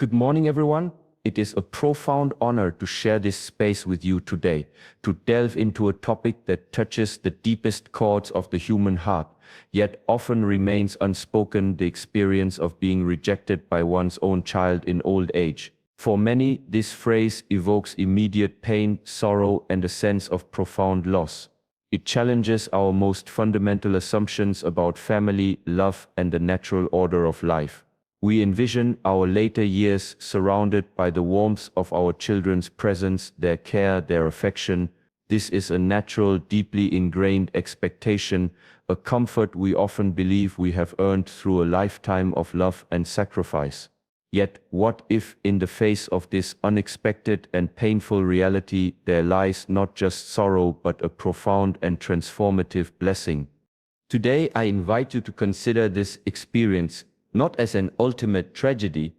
Good morning, everyone. It is a profound honor to share this space with you today, to delve into a topic that touches the deepest chords of the human heart, yet often remains unspoken: the experience of being rejected by one's own child in old age. For many, this phrase evokes immediate pain, sorrow, and a sense of profound loss. It challenges our most fundamental assumptions about family, love, and the natural order of life. We envision our later years surrounded by the warmth of our children's presence, their care, their affection. This is a natural, deeply ingrained expectation, a comfort we often believe we have earned through a lifetime of love and sacrifice. Yet, what if, in the face of this unexpected and painful reality, there lies not just sorrow but a profound and transformative blessing? Today, I invite you to consider this experience not as an ultimate tragedy,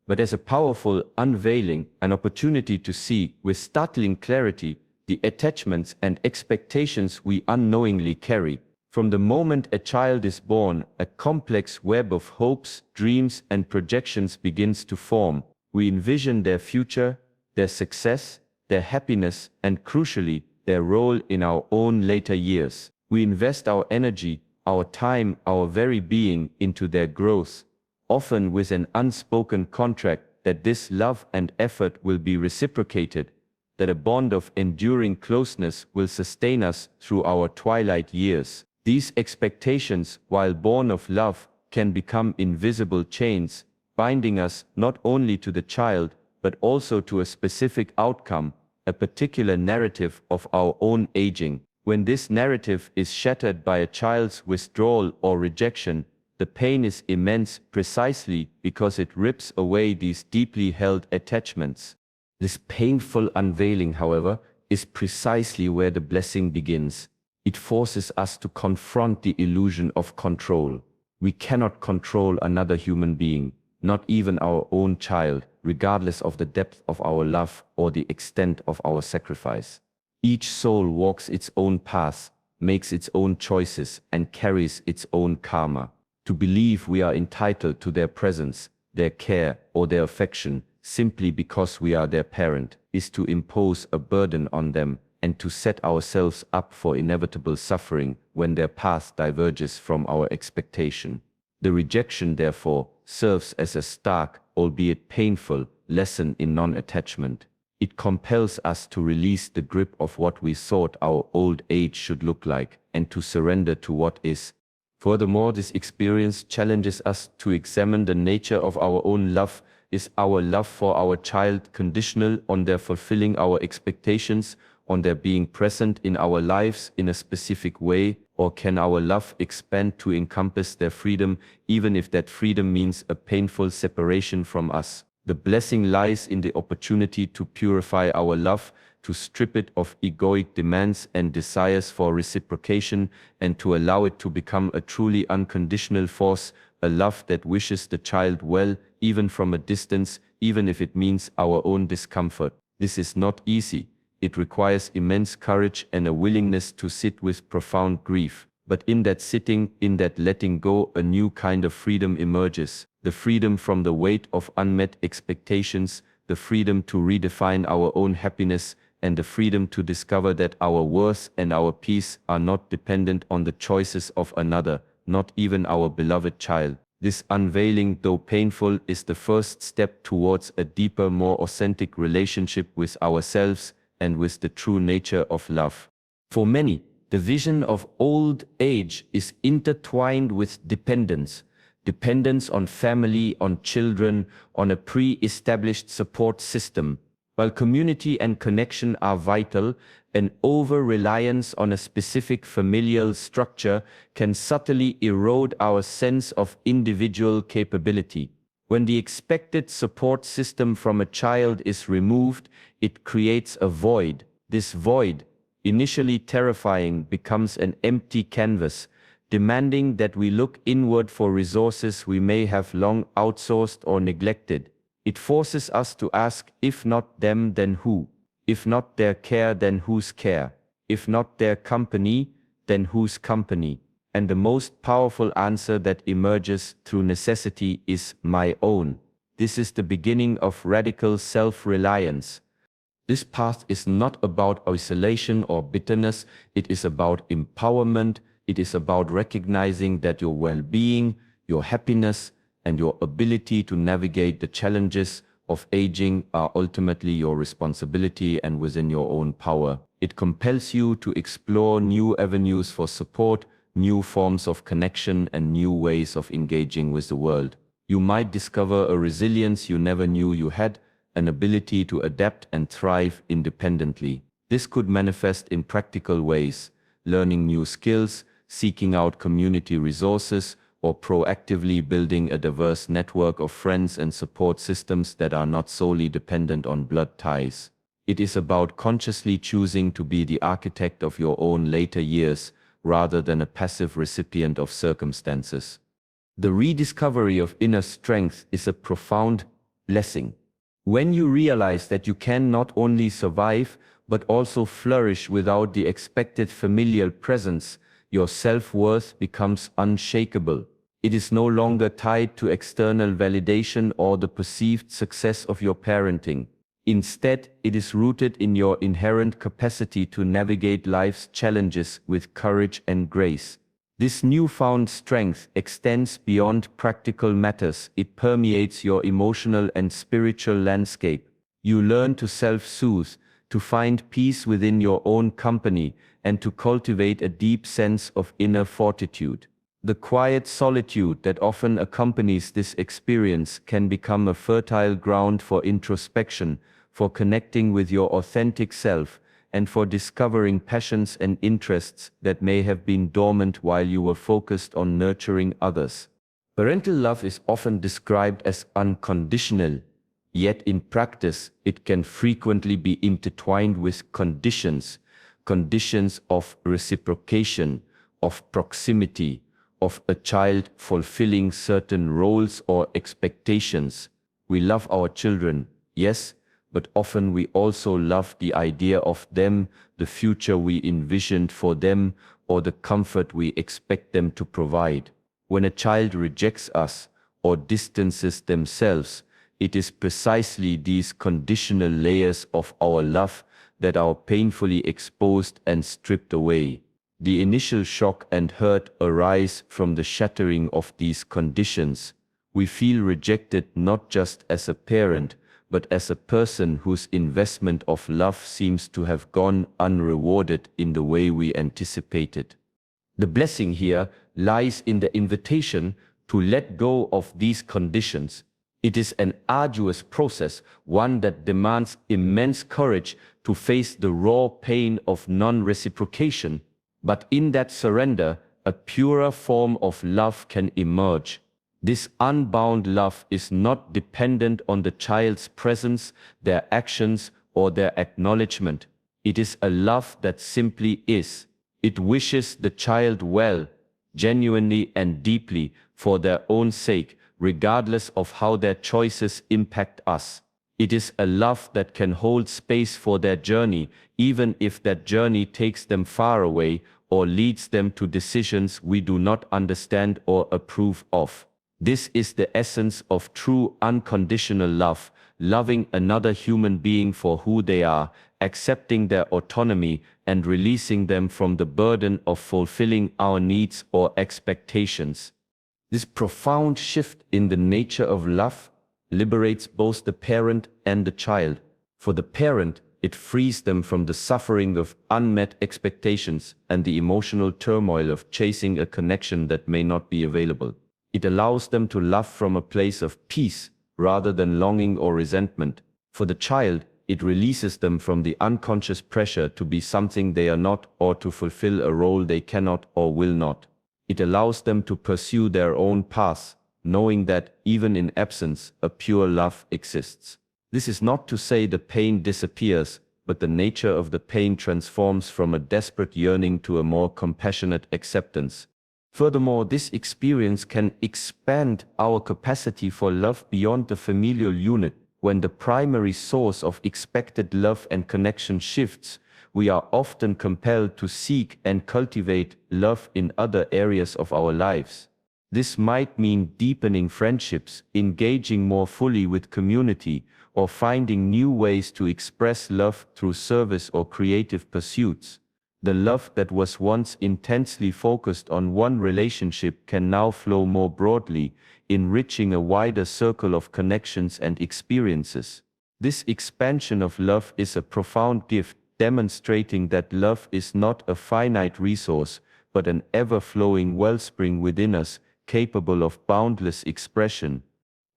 but as a powerful unveiling, an opportunity to see with startling clarity the attachments and expectations we unknowingly carry. From the moment a child is born, a complex web of hopes, dreams, and projections begins to form. We envision their future, their success, their happiness, and crucially, their role in our own later years. We invest our energy, our time, our very being into their growth, often with an unspoken contract that this love and effort will be reciprocated, that a bond of enduring closeness will sustain us through our twilight years. These expectations, while born of love, can become invisible chains, binding us not only to the child, but also to a specific outcome, a particular narrative of our own aging. When this narrative is shattered by a child's withdrawal or rejection, the pain is immense precisely because it rips away these deeply held attachments. This painful unveiling, however, is precisely where the blessing begins. It forces us to confront the illusion of control. We cannot control another human being, not even our own child, regardless of the depth of our love or the extent of our sacrifice. Each soul walks its own path, makes its own choices, and carries its own karma. To believe we are entitled to their presence, their care, or their affection simply because we are their parent is to impose a burden on them and to set ourselves up for inevitable suffering when their path diverges from our expectation. The rejection, therefore, serves as a stark, albeit painful, lesson in non-attachment. It compels us to release the grip of what we thought our old age should look like and to surrender to what is. Furthermore, this experience challenges us to examine the nature of our own love. Is our love for our child conditional on their fulfilling our expectations, on their being present in our lives in a specific way, or can our love expand to encompass their freedom, even if that freedom means a painful separation from us? The blessing lies in the opportunity to purify our love, to strip it of egoic demands and desires for reciprocation, and to allow it to become a truly unconditional force, a love that wishes the child well, even from a distance, even if it means our own discomfort. This is not easy. It requires immense courage and a willingness to sit with profound grief. But in that sitting, in that letting go, a new kind of freedom emerges. The freedom from the weight of unmet expectations, the freedom to redefine our own happiness, and the freedom to discover that our worth and our peace are not dependent on the choices of another, not even our beloved child. This unveiling, though painful, is the first step towards a deeper, more authentic relationship with ourselves and with the true nature of love. For many, the vision of old age is intertwined with dependence. Dependence on family, on children, on a pre-established support system. While community and connection are vital, an over-reliance on a specific familial structure can subtly erode our sense of individual capability. When the expected support system from a child is removed, it creates a void. This void, initially terrifying, becomes an empty canvas, demanding that we look inward for resources we may have long outsourced or neglected. It forces us to ask, if not them, then who? If not their care, then whose care? If not their company, then whose company? And the most powerful answer that emerges through necessity is my own. This is the beginning of radical self-reliance. This path is not about isolation or bitterness, it is about empowerment, it is about recognizing that your well-being, your happiness, and your ability to navigate the challenges of aging are ultimately your responsibility and within your own power. It compels you to explore new avenues for support, new forms of connection, and new ways of engaging with the world. You might discover a resilience you never knew you had, an ability to adapt and thrive independently. This could manifest in practical ways, learning new skills, seeking out community resources, or proactively building a diverse network of friends and support systems that are not solely dependent on blood ties. It is about consciously choosing to be the architect of your own later years, rather than a passive recipient of circumstances. The rediscovery of inner strength is a profound blessing. When you realize that you can not only survive, but also flourish without the expected familial presence, your self-worth becomes unshakable. It is no longer tied to external validation or the perceived success of your parenting. Instead, it is rooted in your inherent capacity to navigate life's challenges with courage and grace. This newfound strength extends beyond practical matters. It permeates your emotional and spiritual landscape. You learn to self-soothe, to find peace within your own company, and to cultivate a deep sense of inner fortitude. The quiet solitude that often accompanies this experience can become a fertile ground for introspection, for connecting with your authentic self, and for discovering passions and interests that may have been dormant while you were focused on nurturing others. Parental love is often described as unconditional, yet in practice it can frequently be intertwined with conditions of reciprocation, of proximity, of a child fulfilling certain roles or expectations. We love our children, yes, but often we also love the idea of them, the future we envisioned for them, or the comfort we expect them to provide. When a child rejects us or distances themselves, it is precisely these conditional layers of our love that are painfully exposed and stripped away. The initial shock and hurt arise from the shattering of these conditions. We feel rejected not just as a parent, but as a person whose investment of love seems to have gone unrewarded in the way we anticipated. The blessing here lies in the invitation to let go of these conditions. It is an arduous process, one that demands immense courage to face the raw pain of non-reciprocation, but in that surrender, a purer form of love can emerge. This unbound love is not dependent on the child's presence, their actions, or their acknowledgement. It is a love that simply is. It wishes the child well, genuinely and deeply, for their own sake, regardless of how their choices impact us. It is a love that can hold space for their journey, even if that journey takes them far away or leads them to decisions we do not understand or approve of. This is the essence of true unconditional love, loving another human being for who they are, accepting their autonomy, and releasing them from the burden of fulfilling our needs or expectations. This profound shift in the nature of love liberates both the parent and the child. For the parent, it frees them from the suffering of unmet expectations and the emotional turmoil of chasing a connection that may not be available. It allows them to love from a place of peace rather than longing or resentment. For the child, it releases them from the unconscious pressure to be something they are not or to fulfill a role they cannot or will not. It allows them to pursue their own paths, knowing that, even in absence, a pure love exists. This is not to say the pain disappears, but the nature of the pain transforms from a desperate yearning to a more compassionate acceptance. Furthermore, this experience can expand our capacity for love beyond the familial unit. When the primary source of expected love and connection shifts, we are often compelled to seek and cultivate love in other areas of our lives. This might mean deepening friendships, engaging more fully with community, or finding new ways to express love through service or creative pursuits. The love that was once intensely focused on one relationship can now flow more broadly, enriching a wider circle of connections and experiences. This expansion of love is a profound gift, demonstrating that love is not a finite resource, but an ever-flowing wellspring within us, capable of boundless expression.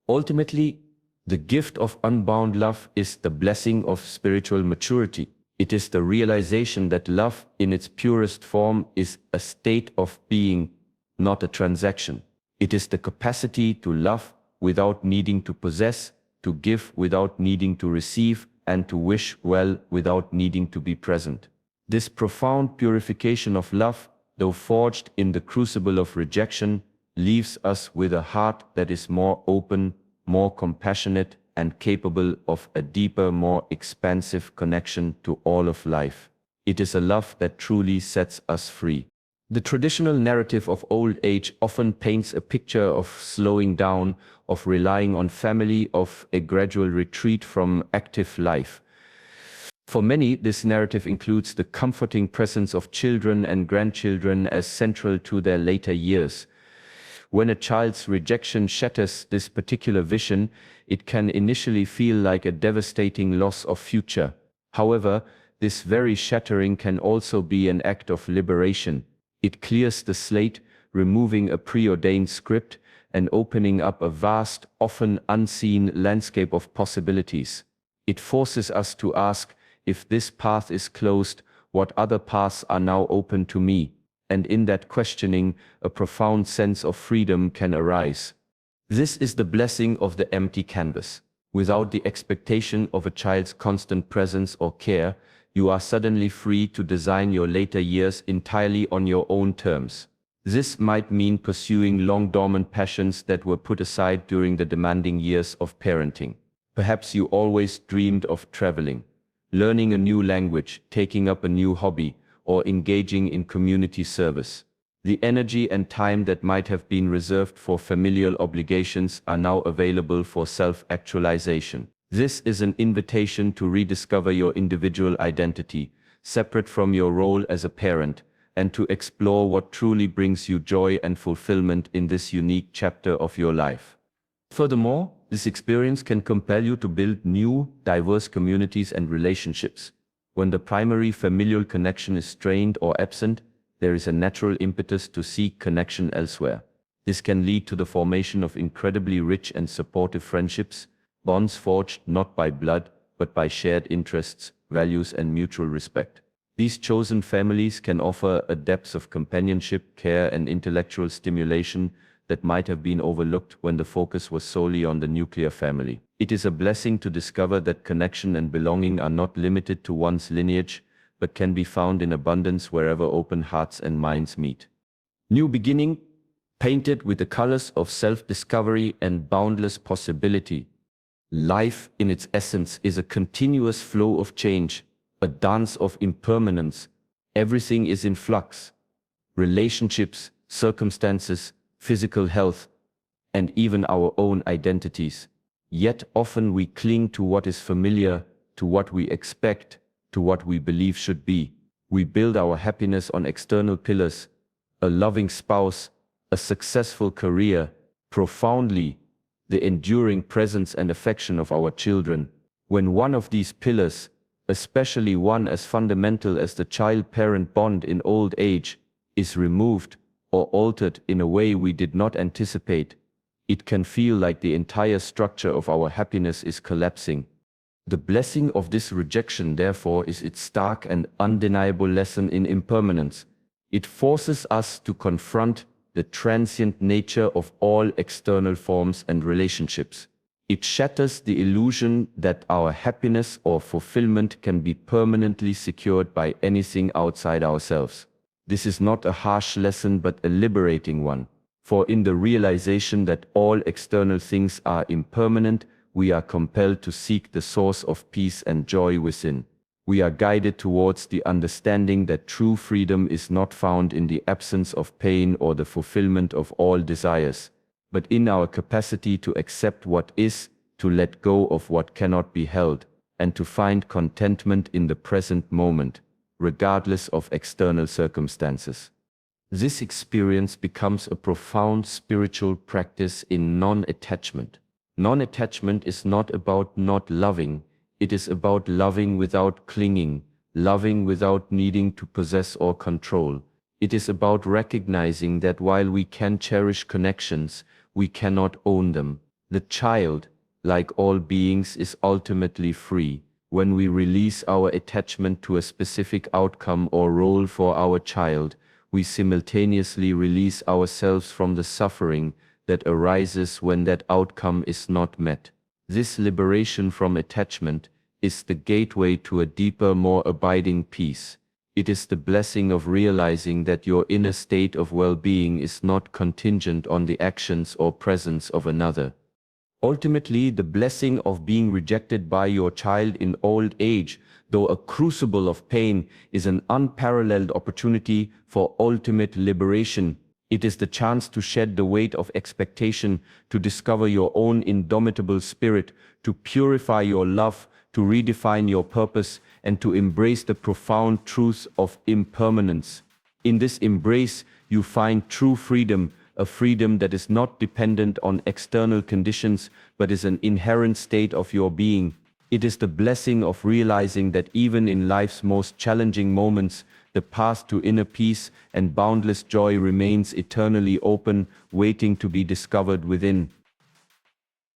Ultimately, the gift of unbound love is the blessing of spiritual maturity. It is the realization that love, in its purest form, is a state of being, not a transaction. It is the capacity to love without needing to possess, to give without needing to receive, and to wish well without needing to be present. This profound purification of love, though forged in the crucible of rejection, leaves us with a heart that is more open, more compassionate, and capable of a deeper, more expansive connection to all of life. It is a love that truly sets us free. The traditional narrative of old age often paints a picture of slowing down, of relying on family, of a gradual retreat from active life. For many, this narrative includes the comforting presence of children and grandchildren as central to their later years. When a child's rejection shatters this particular vision, it can initially feel like a devastating loss of future. However, this very shattering can also be an act of liberation. It clears the slate, removing a preordained script and opening up a vast, often unseen landscape of possibilities. It forces us to ask, if this path is closed, what other paths are now open to me? And in that questioning, a profound sense of freedom can arise. This is the blessing of the empty canvas. Without the expectation of a child's constant presence or care, you are suddenly free to design your later years entirely on your own terms. This might mean pursuing long-dormant passions that were put aside during the demanding years of parenting. Perhaps you always dreamed of traveling, learning a new language, taking up a new hobby, or engaging in community service. The energy and time that might have been reserved for familial obligations are now available for self-actualization. This is an invitation to rediscover your individual identity, separate from your role as a parent, and to explore what truly brings you joy and fulfillment in this unique chapter of your life. Furthermore, this experience can compel you to build new, diverse communities and relationships. When the primary familial connection is strained or absent, there is a natural impetus to seek connection elsewhere. This can lead to the formation of incredibly rich and supportive friendships, bonds forged not by blood, but by shared interests, values, and mutual respect. These chosen families can offer a depth of companionship, care, and intellectual stimulation that might have been overlooked when the focus was solely on the nuclear family. It is a blessing to discover that connection and belonging are not limited to one's lineage, but can be found in abundance wherever open hearts and minds meet. New beginning, painted with the colors of self-discovery and boundless possibility. Life, in its essence, is a continuous flow of change, a dance of impermanence. Everything is in flux. Relationships, circumstances, physical health, and even our own identities. Yet often we cling to what is familiar, to what we expect, to what we believe should be. We build our happiness on external pillars, a loving spouse, a successful career, profoundly, the enduring presence and affection of our children. When one of these pillars, especially one as fundamental as the child-parent bond in old age, is removed or altered in a way we did not anticipate, it can feel like the entire structure of our happiness is collapsing. The blessing of this rejection, therefore, is its stark and undeniable lesson in impermanence. It forces us to confront the transient nature of all external forms and relationships. It shatters the illusion that our happiness or fulfillment can be permanently secured by anything outside ourselves. This is not a harsh lesson but a liberating one, for in the realization that all external things are impermanent, we are compelled to seek the source of peace and joy within. We are guided towards the understanding that true freedom is not found in the absence of pain or the fulfillment of all desires, but in our capacity to accept what is, to let go of what cannot be held, and to find contentment in the present moment, regardless of external circumstances. This experience becomes a profound spiritual practice in non-attachment. Non-attachment is not about not loving, it is about loving without clinging, loving without needing to possess or control. It is about recognizing that while we can cherish connections, we cannot own them. The child, like all beings, is ultimately free. When we release our attachment to a specific outcome or role for our child, we simultaneously release ourselves from the suffering that arises when that outcome is not met. This liberation from attachment is the gateway to a deeper, more abiding peace. It is the blessing of realizing that your inner state of well-being is not contingent on the actions or presence of another. Ultimately, the blessing of being rejected by your child in old age, though a crucible of pain, is an unparalleled opportunity for ultimate liberation. It is the chance to shed the weight of expectation, to discover your own indomitable spirit, to purify your love, to redefine your purpose, and to embrace the profound truth of impermanence. In this embrace, you find true freedom, a freedom that is not dependent on external conditions, but is an inherent state of your being. It is the blessing of realizing that even in life's most challenging moments, the path to inner peace and boundless joy remains eternally open, waiting to be discovered within.